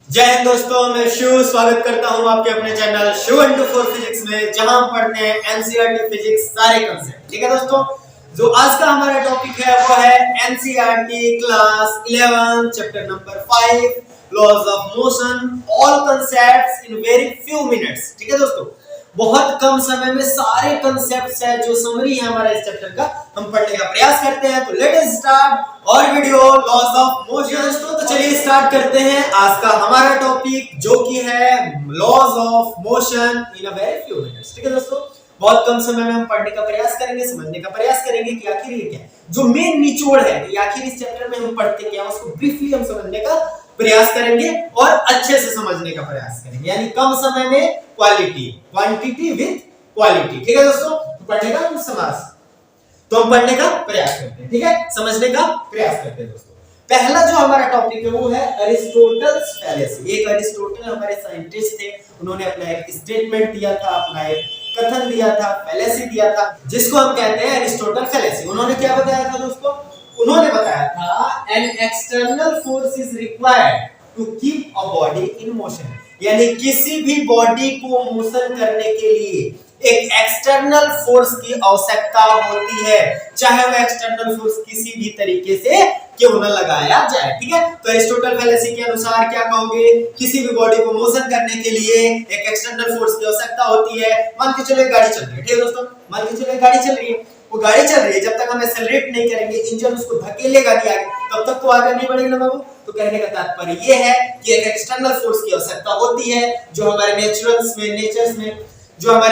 जय हिंद दोस्तों, मैं शिव स्वागत करता हूं आपके अपने channel Shiv into four physics में, जहां हम पढ़ते हैं एनसीईआरटी फिजिक्स सारे कंसेप्ट। ठीक है दोस्तों, जो आज का हमारा टॉपिक है वो है NCERT class 11 chapter number 5 laws of motion, all concepts in very few minutes. ठीक है दोस्तों, बहुत कम समय में सारे कंसेप्ट्स है जो समरी है हमारा इस चैप्टर का, हम पढ़ने का प्रयास करते हैं। तो लेट अस स्टार्ट और वीडियो लॉज ऑफ मोशन। दोस्तों तो चलिए स्टार्ट करते हैं आज का हमारा टॉपिक, जो कि है laws of motion in a very few minutes. ठीक है दोस्तों, बहुत कम समय में हम पढ़ने का प्रयास करेंगे, समझने का प्रयास करेंगे कि आखिर ये क्या है, जो मेन निचोड़ है कि आखिर इस चैप्टर में हम पढ़ते क्या, उसको ब्रीफली हम समझने का प्रयास करेंगे और अच्छे से समझने का प्रयास करेंगे। यानी कम समय में क्वालिटी, क्वांटिटी विद क्वालिटी। ठीक है दोस्तों, पढ़ने का समास तो हम पढ़ने का प्रयास करते हैं। ठीक है, समझने का प्रयास करते हैं दोस्तों। पहला जो हमारा टॉपिक है वो है अरिस्टोटल्स फैलेसी। एक अरिस्टोटल हमारे साइंटिस्ट थे, उन्होंने अपना एक स्टेटमेंट दिया था, अपना एक कथन दिया था, फैलेसी दिया था, जिसको हम कहते हैं अरिस्टोटल फैलेसी। उन्होंने क्या बताया था दोस्तों? उन्होंने बताया था an external force is required to keep a body in motion. यानी किसी भी बॉडी को मोशन करने के लिए एक एक्सटर्नल फोर्स की आवश्यकता होती है, चाहे वह एक्सटर्नल फोर्स किसी भी तरीके से क्यों न लगाया जाए। ठीक है, तो अरिस्टोटल फैलेसी के अनुसार क्या कहोगे? किसी भी बॉडी को मोशन करने के लिए एक एक्सटर्नल फोर्स की आवश्यकता होती है। मान के चलो एक गाड़ी चल रही है। ठीक है दोस्तों, मान के चलो एक गाड़ी चल रही है, वो गाड़ी चल रही है, जब तक हम एक्सेलरेट नहीं करेंगे, इंजन उसको धकेलेगा नहीं आगे, तब तक तो आगे नहीं बढ़ेगा ना बाबू। तो कहने का तात्पर्य ये है कि एक एक्सटर्नल फोर्स की आवश्यकता होती है, जो हमारे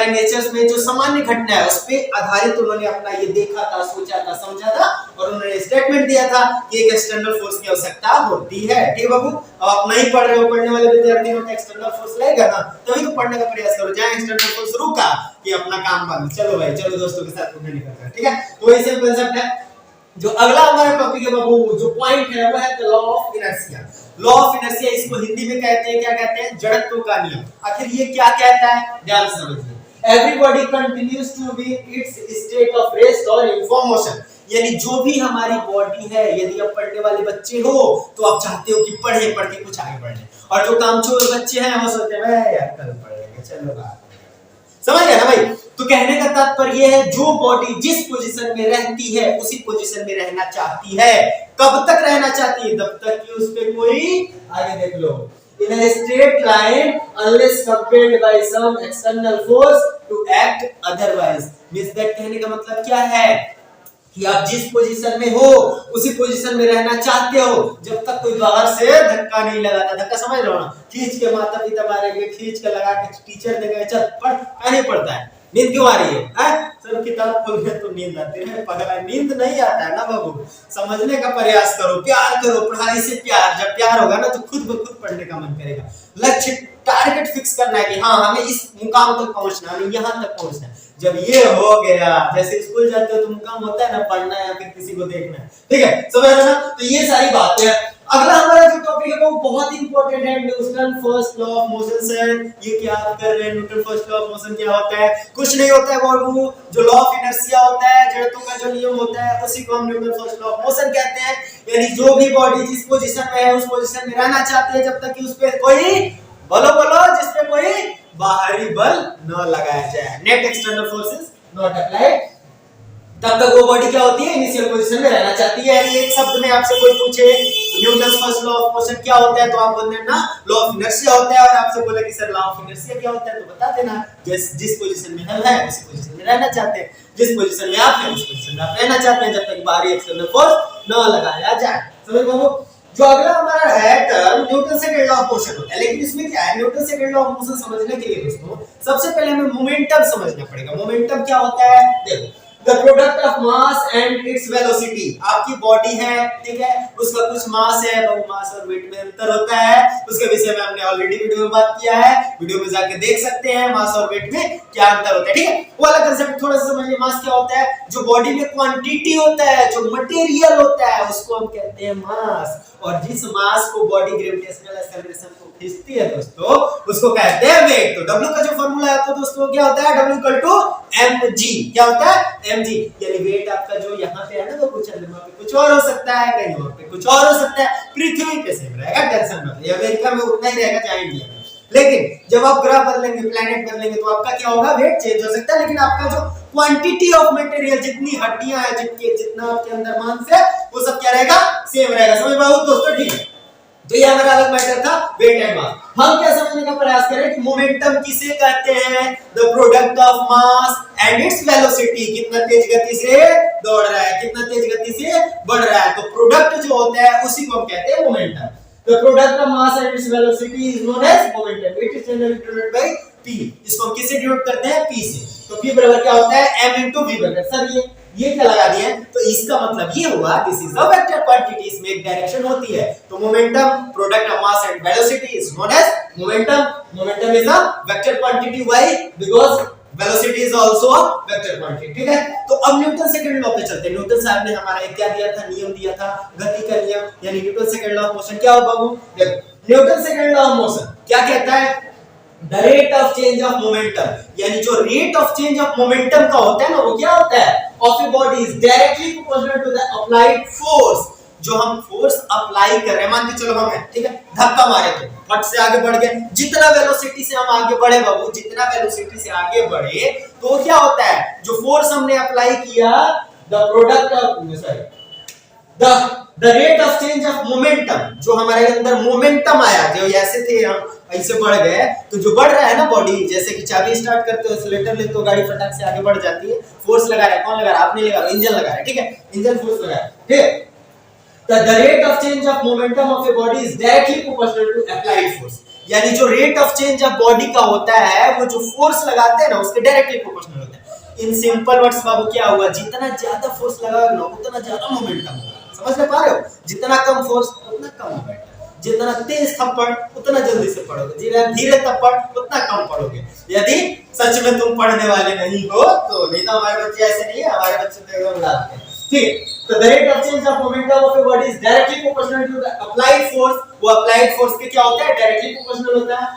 नेचर्स में जो सामान्य घटना है उस पे आधारित उन्होंने अपना ये देखा था, सोचा था, समझा था और उन्होंने स्टेटमेंट दिया था कि एक एक्सटर्नल फोर्स की आवश्यकता होती है। ठीक है बाबू, अब आप नहीं पढ़ रहे हो, पढ़ने वाले विद्यार्थी को एक्सटर्नल फोर्स लगेगा ना, तभी तो पढ़ने का प्रयास करो। जहां एक्सटर्नल फोर्स रुका कि अपना काम बंद, चलो भाई चलो दोस्तों के साथ घूमने निकलते हैं। ठीक है, तो वही सेम कांसेप्ट है। जो अगला हमारा टॉपिक है बाबू, जो पॉइंट है वो है the law of inertia. Law of inertia इसको हिंदी में कहते हैं, क्या कहते हैं? जड़त्व का नियम। आखिर ये क्या कहता है, ध्यान से समझिए। Everybody continues to be its state of rest और यूनिफॉर्म मोशन। यानी जो भी हमारी बॉडी है, यदि आप पढ़ने वाले बच्चे हो तो आप चाहते हो कि पढ़े, पढ़ के कुछ आगे बढ़े, और जो कामचोर बच्चे हैं वो सोचते हैं यार कल पढ़ेंगे, चलो बात। समझ गए ना भाई? तो कहने का तात्पर्य है, जो बॉडी जिस पोजीशन में रहती है उसी पोजीशन में रहना चाहती है। कब तक रहना चाहती है? तब तक कि उस पे कोई, आगे देख लो, in a straight line unless compelled by some external force to act otherwise। means that कहने का मतलब क्या है कि आप जिस पोजीशन में हो उसी पोजीशन में रहना चाहते हो, जब तक कोई बाहर से धक्का नहीं लगाता। धक्का समझ लो ना, खींच के माता पिता मारेंगे, खींच के लगा के टीचर देंगे, चल पढ़, नहीं पढ़ता है। नींद क्यों आ रही है? सब किताब खोल के तो नींद आती है, पगला नींद नहीं आता है ना बाबू। समझने का प्रयास करो, प्यार करो, पढ़ाई से प्यार, जब प्यार होगा ना तो खुद ब खुद पढ़ने का मन करेगा। लक्ष्य, टारगेट फिक्स करना है कि हाँ हमें इस मुकाम तक पहुंचना है, हमें यहाँ तक पहुंचना है। जब ये हो गया, जैसे स्कूल जाते हो तो मुकाम होता है ना पढ़ना है या फिर किसी को देखना है। ठीक है, समझ रहे ना? तो ये सारी बातें हैं। अगला हमारा जो टॉपिक है वो बहुत इंपॉर्टेंट है, Newton first law of motion से। ये क्या कर रहे हैं? Newton first law of motion क्या होता है? कुछ नहीं होता है बाबू, जो लॉ ऑफ इनर्शिया होता है, जड़त्व का जो नियम होता है, उसी को हम Newton first law of motion कहते हैं। यानी जो भी बॉडी जिस पोजीशन में है उस पोजीशन में रहना चाहती है, जब तक कि उस पे कोई, बोलो बोलो, जिस पे कोई बाहरी बल न लगाया जाए, net external forces not applied, तब तक वो बॉडी क्या होती है? इनिशियल पोजीशन में रहना चाहती है। यानी एक शब्द में आपसे कोई पूछे Newton first law of motion क्या होता है, तो आप बोलते हैं ना लॉ ऑफ इनर्शिया होता है, और आपसे बोले कि सर लॉ ऑफ इनर्शिया क्या होता है, तो बता देना जिस पोजीशन में हम हैं उसी पोजीशन में रहना चाहते हैं, जिस पोजीशन में आप हैं उस पोजीशन में आप रहना चाहते हैं, जब तक बाहरी एक्सटर्नल फोर्स न लगाया जाए। समझ बाबू? जो अगला हमारा है term Newton second law of motion होता है। लेकिन इसमें क्या है, Newton second law of motion समझने के लिए दोस्तों सबसे पहले हमें मोमेंटम समझना पड़ेगा। मोमेंटम क्या होता है? देखो, The product of mass and its velocity। आपकी बॉडी है, ठीक है, उसका कुछ मास है, वो मास और वेट में अंतर होता है, उसके विषय में हमने ऑलरेडी वीडियो में बात किया है, वीडियो में जाके देख सकते हैं मास और वेट में क्या अंतर होता है। ठीक है, वो वाला कांसेप्ट थोड़ा सा समझिए। मास क्या होता है? जो बॉडी में क्वांटिटी होता है, जो मटेरियल होता है, उसको हम कहते हैं मास। और जिस मास को बॉडी ग्रेविटेशनल एक्सेलरेशन को खींचती है दोस्तों, उसको कहते हैं वेट। तो W का जो फार्मूला है तो दोस्तों क्या होता है? W = mg। क्या होता है? mg, यानी वेट आपका जो यहाँ पे है ना वो कुछ अंदर वहाँ पे कुछ और हो सकता है, कहीं और पे कुछ और हो सकता है, पृथ्वी पे सेम रहेगा, टेंशन मत लीजिए, अमेरिका में उतना ही रहेगा चाहे इंडिया में। लेकिन जब आप ग्रह बदलेंगे, प्लेनेट बदलेंगे, तो आपका क्या होगा, वेट चेंज हो सकता है, लेकिन आपका जो क्वांटिटी ऑफ मटेरियल, जितनी हड्डियां हैं, जितना आपके अंदर मांस है, वो सब क्या रहेगा, सेम रहेगा। समझ पाओ दोस्तों, ठीक है। तो ये हमारा अलग मैटर था, वेट एंड मास। हम क्या समझने का प्रयास करें कि मोमेंटम किसे कहते हैं, the product of mass and its velocity, कितना तेज गति से दौड़ रहा है, कितना तेज गति से बढ़ रहा है, तो प्रोडक्ट जो होता है उसी को हम कहते हैं momentum. The product of mass and its velocity is known as momentum. It is generally denoted by p. इसको हम किससे डिनोट करते हैं, p से। तो p बराबर क्या होता है, m into v बराबर। सर ये क्या लगा दिए, तो इसका मतलब ये हुआ this is a vector quantity, इसमें एक डायरेक्शन होती है। तो momentum product of mass and velocity is known as momentum. Momentum is a vector quantity, why, because velocity is also a vector quantity, ठीक है। तो अब न्यूटन सेकंड लॉ पे चलते हैं। न्यूटन साहब ने हमारा एक क्या दिया था, नियम दिया था, गति का नियम, यानी Newton second law of motion. क्या होगा वो, देखो Newton second law of motion क्या कहता है, the rate of change of momentum, यानी जो rate of change of momentum का होता है ना, वो क्या होता है, of a body is directly proportional to the applied force. जो हम फोर्स अप्लाई कर रहे हैं, मान के चलो हम है, ठीक है, धक्का मारे तो फट से आगे बढ़ गए, जितना वेलोसिटी से हम आगे बढ़े बाबू, जितना वेलोसिटी से आगे बढ़े, तो क्या होता है, जो फोर्स हमने अप्लाई किया, the product of sorry the rate of change of momentum, जो हमारे अंदर मोमेंटम आया, जो ऐसे थे हम ऐसे बढ़ गए, तो जो बढ़ रहा है ना बॉडी, जैसे कि चाबी स्टार्ट करते हो, एक्सीलरेटर लेते हो, गाड़ी फटाक से आगे बढ़ जाती है, फोर्स लगा रहा है, कौन लगा रहा है, आपने लगा रहा है, इंजन लगा रहा है, ठीक है, इंजन फोर्स लगा रहा है, ठीक है। The rate of change of momentum of a body is directly proportional to applied force, यानी जो rate of change of body का होता है, वो जो फोर्स लगाते हैं ना, उसके डायरेक्टली प्रोपोर्शनल होता है। इन सिंपल वर्ड्स बाबू क्या हुआ, जितना ज्यादा फोर्स लगाओगे ना, उतना ज्यादा मोमेंटम होगा। समझ में पा रहे हो, जितना कम फोर्स उतना कम मोमेंटम, जितना तेज थप्पड़ उतना जल्दी से पढ़ोगे, जितना धीरे थप्पड़ उतना कम पढ़ोगे। यदि सच में तुम पढ़ने वाले नहीं हो तो, नहीं तो हमारे बच्चे ऐसे नहीं है, हमारे बच्चे तो एकदम उड़ाते हैं, ठीक है। तो the rate of change of momentum of a body is directly proportional to the applied force, वो applied force के क्या होता है, directly proportional होता है,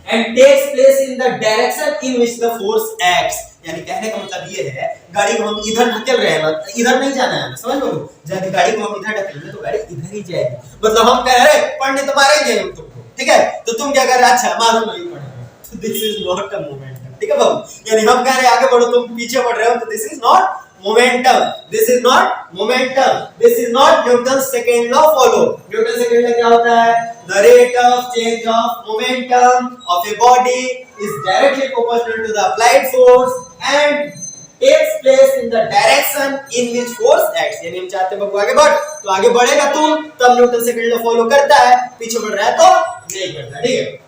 and takes place in the direction in which the force acts, यानी कहने का मतलब ये है, गाड़ी को हम इधर धकेल रहे हैं, इधर नहीं जाना है, समझ लो, जब गाड़ी को हम इधर धकेलेंगे तो गाड़ी इधर ही जाएगी, मतलब हम कह रहे हैं पढ़ने तो मारेंगे हम तुमको, ठीक है, तो तुम क्या कर रहे, अच्छा मारो नहीं पढ़ेंगे, this is not a momentum, ठीक है बाबू, यानी हम कह रहे हैं आगे बढ़ो, तुम पीछे बढ़ रहे हो, तो this is not momentum, this is not momentum, this is not Newton second law follow. Newton second law क्या होता है, the rate of change of momentum of a body is directly proportional to the applied force and takes place in the direction in which force acts, यानी हम चाहते हैं बाबू आगे बढ़, तो आगे बढ़ेगा तुम, तब न्यूटन सेकंड लॉ फॉलो करता है, पीछे बढ़ रहा है तो नहीं करता, ठीक है।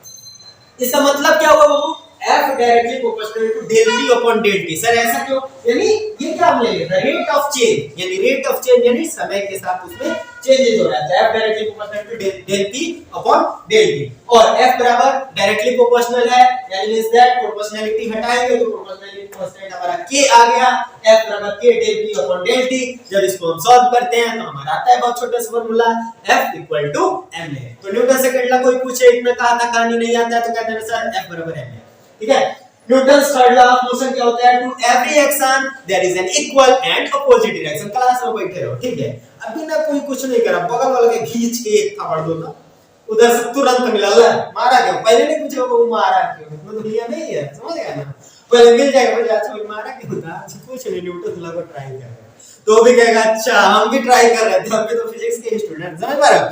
इसका मतलब क्या हुआ बाबू, F directly proportional to del P upon del T। Sir ऐसा क्यों, यानी ये क्या हम ले लेते हैं, रेट ऑफ चेंज, यानी रेट ऑफ चेंज यानी समय के साथ उसमें चेंजेस हो रहा है, F directly proportional to del P upon del T, और F बराबर डायरेक्टली प्रोपोर्शनल है, यानी मींस दैट प्रोपोर्शनैलिटी हटाएंगे तो प्रोपोर्शनैलिटी कांस्टेंट हमारा K आ गया, F बराबर K del P upon del T। जब इसको हम सॉल्व करते हैं तो हमारा आता है बहुत छोटा सा formula, F equal to m है। तो न्यूटन सेकंड लॉ कोई पूछे, इतना कहा था कहानी नहीं आता है तो कहते हैं सर F बराबर m है, ठीक है। Newton's third law of motion क्या होता है, to every action there is an equal and opposite direction. Class में बैठे रहो, ठीक है, अभी ना कोई कुछ नहीं करा, बगल वाले के खींच के एक थप्पड़ दो ना, उधर से तुरंत मिला, मारा क्यों, पहले नहीं पूछे वो मारा क्यों, मतलब दुनिया नहीं है, समझ गया ना, पहले मिल जाएगा मुझे, अच्छा वो मारा क्यों था, कुछ नहीं, न्यूटन लॉ को ट्राई कर रहे तो भी कहेगा अच्छा हम भी ट्राई कर रहे थे, हम भी तो फिजिक्स के स्टूडेंट, समझ पा रहे हो।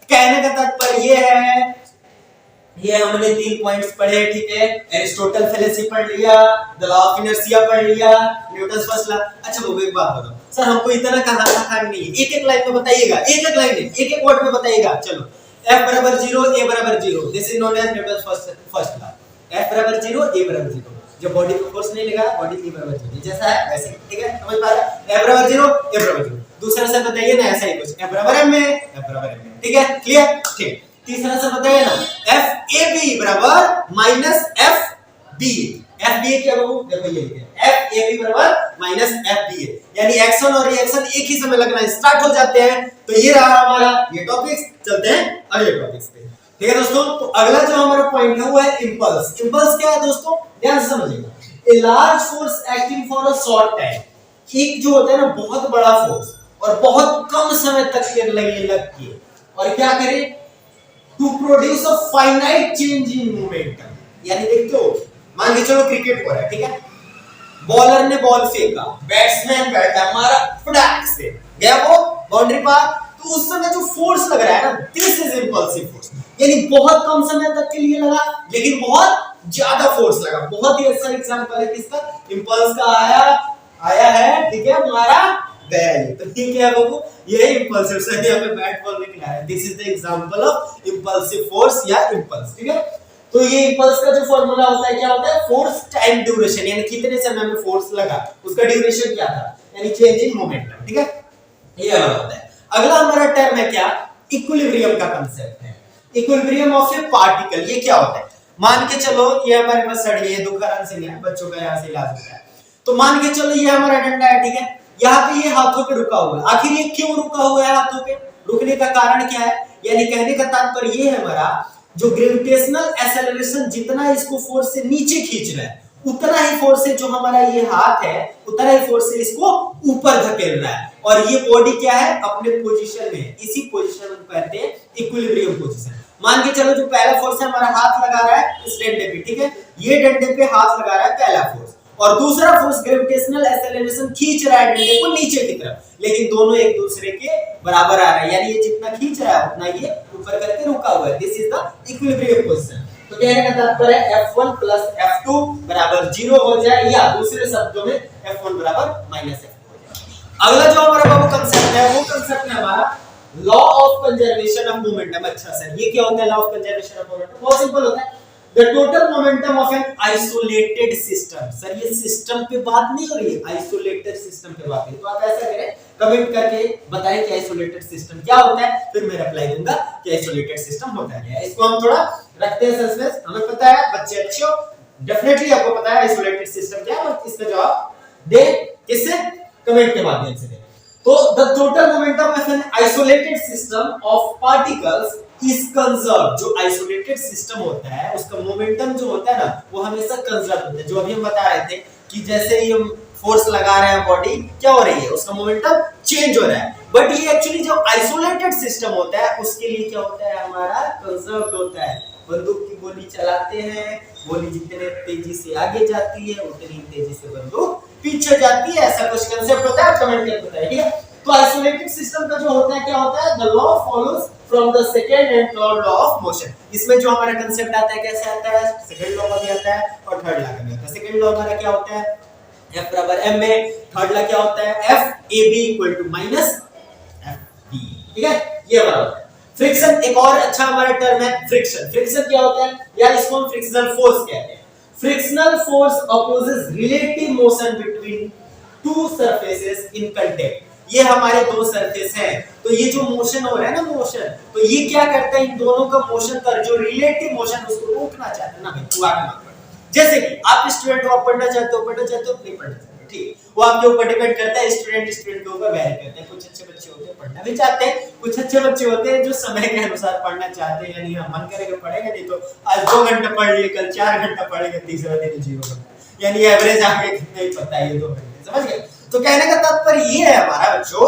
कहने का तात्पर्य ये है, ये हमने 3 पॉइंट्स पढ़े, ठीक है, एरिस्टोटल फेलेसी पढ़ लिया, द लॉ ऑफ इनर्शिया पढ़ लिया, न्यूटन्स फर्स्ट लॉ। अच्छा वो एक बात बताओ सर, हमको इतना कहां नहीं है, एक एक लाइन में बताइएगा, एक एक लाइन एक एक वर्ड में बताइएगा। चलो F बराबर 0 A बराबर 0, this is known as Newton's first law. F बराबर 0 A बराबर 0, जब बॉडी पे फोर्स नहीं लगा, बॉडी E बराबर 0, जैसा है वैसे, ठीक है, समझ पा रहे हैं, F बराबर 0 A बराबर 0। दूसरा से बताइए ना ऐसा ही कुछ, F बराबर m है, F बराबर m है, ठीक है, क्लियर, ठीक। तीसरा से बताइए ना, FAB बराबर माइनस FBA। FBA क्या बाबू, देखो ये लिखे FAB बराबर माइनस FBA, यानी एक्शन और रिएक्शन एक ही समय लगना स्टार्ट हो जाते हैं। तो ये रहा हमारा ये टॉपिक्स, चलते हैं अगले टॉपिक्स पे, ठीक है दोस्तों। तो अगला जो हमारा पॉइंट है वो है इंपल्स। इंपल्स क्या है दोस्तों, ध्यान से समझिएगा। A large force acting for a short time, एक जो होता है ना बहुत बड़ा फोर्स और बहुत कम समय तक के लगती है, और क्या करे, to produce a finite change in momentum. यानी देखते हो, मान के चलो क्रिकेट हो रहा है, ठीक है, बॉलर ने बॉल फेंका, बैट्समैन बैठा, मारा, फटाक से गया वो बाउंड्री पार, तो उस समय जो फोर्स लग रहा है ना, दिस इज इंपल्सिव फोर्स। यानी बहुत कम समय तक के लिए लगा लेकिन बहुत ज्यादा फोर्स लगा। बहुत ही अच्छा एग्जांपल है किसका, इंपल्स का आया है, ठीक है, मारा गया है। तो ये क्या है बाबू, ये इंपल्सिव से यहाँ पे बैट बॉल में खिलाया है। This is the example of impulsive force या इंपल्स, ठीक है। तो ये इंपल्स का जो फॉर्मूला होता है क्या होता है, फोर्स टाइम ड्यूरेशन, यानी कितने समय में फोर्स लगा उसका ड्यूरेशन क्या था, यानी चेंज इन मोमेंटम, ठीक है, ये वाला होता है। अगला हमारा टर्म है क्या, इक्विलिब्रियम का कांसेप्ट है, इक्विलिब्रियम ऑफ ए पार्टिकल। ये क्या होता है, मान के चलो ये हमारे पास सड़ी है, दुखहरण से है, बच्चों का यहाँ से इलाज होता है, तो मान के चलो ये हमारा डंडा है, ठीक है, यहाँ पे ये हाथों पे रुका हुआ है। आखिर ये क्यों रुका हुआ है हाथों पे, रुकने का कारण क्या है, यानी कहने का तात्पर्य ये है हमारा, जो ग्रेविटेशनल एक्सेलरेशन जितना इसको फोर्स से नीचे खींच रहा है, उतना ही फोर्स से जो हमारा ये हाथ है, उतना ही फोर्स से इसको ऊपर धकेल रहा है, और ये बॉडी क्या है, अपने पोजीशन में, इसी पोजीशन को कहते हैं इक्विलिब्रियम पोजीशन। मान के चलो जो पहला फोर्स है हमारा हाथ लगा रहा है इस डंडे पे, ठीक है, ये डंडे पे हाथ लगा रहा है पहला फोर्स, और दूसरा फोर्स ग्रेविटेशनल एक्सेलरेशन खींच रहा है डंडे को नीचे की तरफ, लेकिन दोनों एक दूसरे के बराबर आ रहा है, यानी ये जितना खींच रहा है उतना ये ऊपर करके रुका हुआ है। This is the equilibrium position. तो कहने का तात्पर्य F1 प्लस F2 बराबर 0 हो जाए, या दूसरे शब्दों में F1 बराबर माइनस F2 हो जाए। अगला जो हमारा बाबू कांसेप्ट है, वो कांसेप्ट है हमारा law of conservation of momentum. अच्छा सर, ये क्या होता है law of conservation of momentum? बहुत सिंपल होता है, the total momentum of an isolated system. Sir ये सिस्टम पे बात नहीं हो रही है, आइसोलेटेड सिस्टम पे बात है। तो आप ऐसा करें, कमेंट करके बताएं कि आइसोलेटेड सिस्टम क्या होता है, फिर मैं रिप्लाई दूंगा कि आइसोलेटेड सिस्टम होता है। इसको हम थोड़ा रखते हैं सस्पेंस, हमें पता है बच्चे अच्छे हो, डेफिनेटली आपको पता है आइसोलेटेड सिस्टम क्या है, और इसका जवाब दे किससे, कमेंट के माध्यम से दे। तो the total momentum of an isolated system of particles is conserve. जो आइसोलेटेड सिस्टम होता है उसका मोमेंटम जो होता है ना, वो हमेशा कंजर्व होता है। जो अभी हम बता रहे थे कि जैसे ही हम फोर्स लगा रहे हैं, बॉडी क्या हो रही है, उसका मोमेंटम चेंज हो रहा है, बट ये एक्चुअली जो आइसोलेटेड सिस्टम होता है उसके लिए क्या होता है, हमारा कंजर्व्ड होता है। बंदूक की गोली चलाते हैं, गोली जितने तेजी से आगे जाती है उतनी तेजी से बंदूक पीछे जाती है, ऐसा कुछ कंसेप्ट होता है, कमेंट करके बताइए, ठीक है। तो आइसोलेटेड सिस्टम का जो होता है क्या होता है, the law follows from the second and third law of motion. इसमें जो हमारा कंसेप्ट आता है कैसे आता है, सेकंड लॉ का भी आता है और थर्ड लॉ का भी आता है। सेकंड लॉ हमारा क्या होता है, F बराबर ma, थर्ड लॉ क्या होता है, FAB equal to minus FB, ठीक है, ये बराबर है। फ्रिक्शन एक और अच्छा हमारा टर्म है, फ्रिक्शन। फ्रिक्शन क्या होता है, या इसको हम फ्रिक्शनल फोर्स कहते हैं। Frictional force opposes relative motion between two surfaces in contact. ये हमारे दो सरफेस हैं, तो ये जो मोशन हो रहा है ना, मोशन, तो ये क्या करता है, इन दोनों का मोशन का जो रिलेटिव मोशन उसको रोकना चाहता है ना भाई, तू आगे मत बढ़। जैसे कि आप स्टूडेंट हो, आप पढ़ना चाहते हो, नहीं पढ़ना चाहते, ठीक, वो आपके ऊपर डिपेंड करता है, स्टूडेंट के ऊपर वेरी करते हैं। कुछ अच्छे बच्चे होते हैं पढ़ना भी चाहते हैं, कुछ अच्छे बच्चे होते हैं जो समय के अनुसार पढ़ना चाहते हैं, यानी हाँ मन करेगा पढ़ेगा, नहीं तो आज 2 घंटे पढ़ लिए, कल 4 घंटा पढ़ेगा, तीसरा दिन जीरो घंटा, यानी एवरेज आगे कितना ही पता है, ये 2 घंटे, समझ गए। तो कहने का तात्पर्य ये है हमारा बच्चों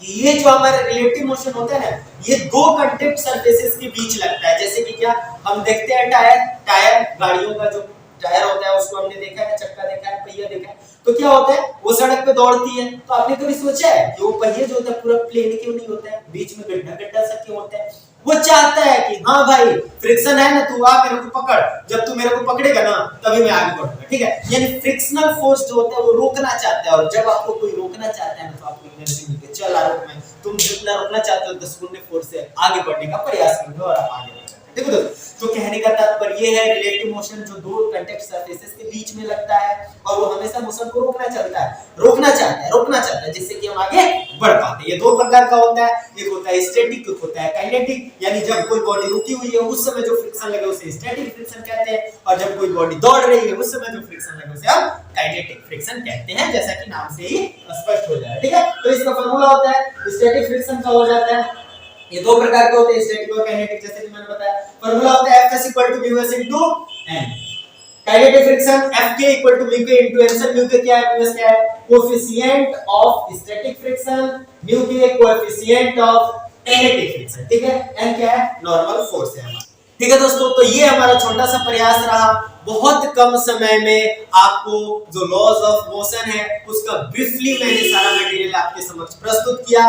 कि ये जो हमारा रिलेटिव मोशन होता है ना, ये दो कांटेक्ट सरफेसेस के बीच लगता है। जैसे कि क्या हम देखते हैं, टायर गाड़ियों का जो टायर होता है उसको हमने देखा है, चक्का देखा है, पहिया देखा है, तो क्या होता है, वो सड़क पे दौड़ती है, तो आपने कभी सोचा है कि वो पहिया जो होता है पूरा प्लेन क्यों नहीं होता है, बीच में गड्ढा सा क्यों होता है? वो चाहता है कि हाँ भाई फ्रिक्शन है ना, तू आ मेरे को पकड़, जब तू मेरे को पकड़ेगा ना तभी मैं आगे बढ़ूंगा, ठीक है। यानी फ्रिक्शनल फोर्स जो होता है वो रोकना चाहता है, और जब आपको कोई रोकना चाहता है ना तो आपको एनर्जी मिलती है, चल रोक में, तुम जितना रोकना चाहते हो 10 गुने फोर्स से आगे बढ़ने का प्रयास करोगे और आप आगे बढ़ोगे। देखो तो कहने का तात्पर्य ये है, रिलेटिव मोशन जो दो कांटेक्ट सरफेसेस के बीच में लगता है और वो हमेशा मोशन को रोकना चाहता है जिससे कि हम आगे बढ़ पाते हैं। ये दो प्रकार का होता है, एक होता है स्टैटिक, एक होता है काइनेटिक। यानी जब कोई बॉडी रुकी हुई है उस समय जो फ्रिक्शन लगे उसे स्टैटिक फ्रिक्शन कहते हैं, और जब कोई बॉडी दौड़ रही है उस समय जो फ्रिक्शन लगे उसे हम काइनेटिक फ्रिक्शन कहते हैं, जैसा कि नाम से ही स्पष्ट हो जाए, ठीक है। तो इसका फार्मूला होता है स्टैटिक फ्रिक्शन का हो जाता है, ये दो प्रकार के होते हैं, स्टैटिक और काइनेटिक, जैसे कि मैंने बताया। फार्मूला होता है F = μs * n। Kinetic friction Fk equal to mu k into m sir mu k क्या है प्लस क्या है coefficient of static friction mu k coefficient of kinetic friction ठीक है n क्या है नॉर्मल फोर्स है हमारा ठीक है दोस्तों तो ये हमारा छोटा सा प्रयास रहा बहुत कम समय में आपको जो लॉज ऑफ मोशन है उसका ब्रीफली मैंने सारा मटेरियल आपके समक्ष प्रस्तुत किया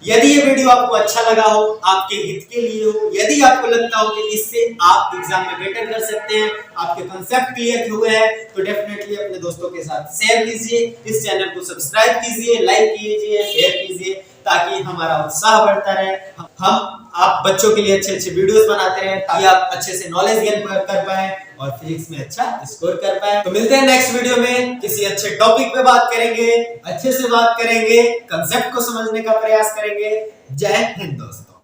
यदि ये वीडियो आपको अच्छा लगा हो आपके हित के लिए हो यदि आपको लगता हो कि इससे आप एग्जाम में बेटर कर सकते हैं आपके कांसेप्ट क्लियर हुए हैं तो डेफिनेटली अपने दोस्तों के साथ शेयर कीजिए इस चैनल को सब्सक्राइब कीजिए लाइक कीजिए शेयर कीजिए ताकि हमारा उत्साह बढ़ता रहे हम आप बच्चों के लिए अच्छे अच्छे वीडियोस बनाते रहे ताकि आप अच्छे से नॉलेज गेन कर पाए और फिजिक्स में अच्छा स्कोर कर पाए तो मिलते हैं नेक्स्ट वीडियो में किसी अच्छे टॉपिक पे बात करेंगे अच्छे से बात करेंगे कांसेप्ट को समझने का प्रयास करेंगे जय हिंद दोस्तों।